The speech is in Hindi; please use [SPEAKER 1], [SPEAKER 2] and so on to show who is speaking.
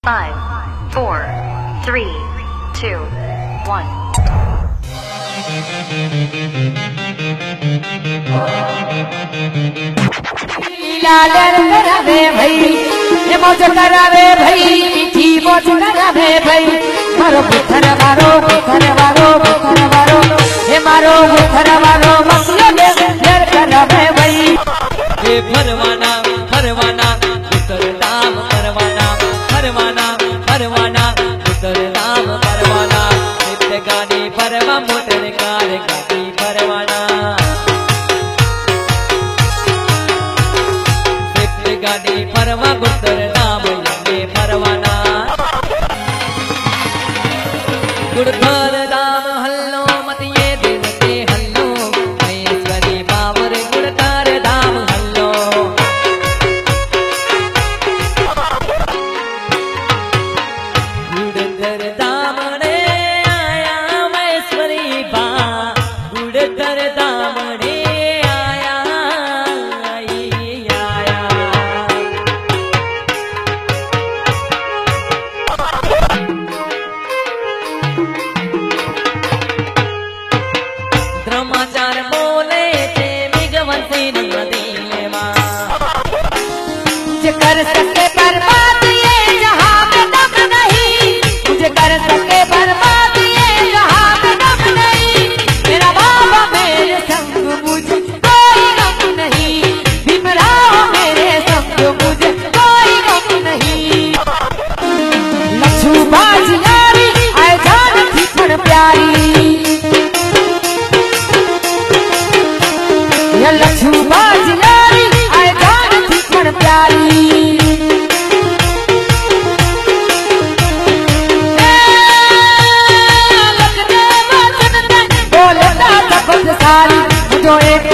[SPEAKER 1] 5, 4, 3, 2, 1.
[SPEAKER 2] लाडर करावे भाई, ये मौज करावे भाई, मीठी मौज करावे भाई। मारो बुथर वारो, बुथर वारो, बुथर वारो, ये मारो बुथर वारो, मसियो देर करावे भाई।
[SPEAKER 3] ये फरवाना फरवाना उतर दाम फरवाना फरवाना फरवाना उतर दाम फरवाना नित्य गाड़ी फरवा मोटर कार गाड़ी फरवाना नित्य गाड़ी फरवा उतर दाम लंबे फरवाना गुड़फर दाम हल्लो मत ये दिन के हल्लो महेश्वरी बावर गुड़कार दाम हल्लो गुड़कर दाम रे आया महेश्वरी बा गुड़कर दाम रे आया आया द्रमाचार बोले थे मिगवंती नदी माँ
[SPEAKER 2] मुझे कर सके बर्बाद ये जहां में दम नहीं, मुझे कर सके बर्बाद ये जहां में दम नहीं। मेरा बाबा मेरे संग मुझे कोई गम नहीं, भीमराव मेरे संग मुझे कोई गम नहीं। लच्छू बाजी यारी आए जान थी पण प्यारी, ये लच्छू बाजी यारी आए जान थी पण प्यारी। बोलता था खुद सारी मुझे एक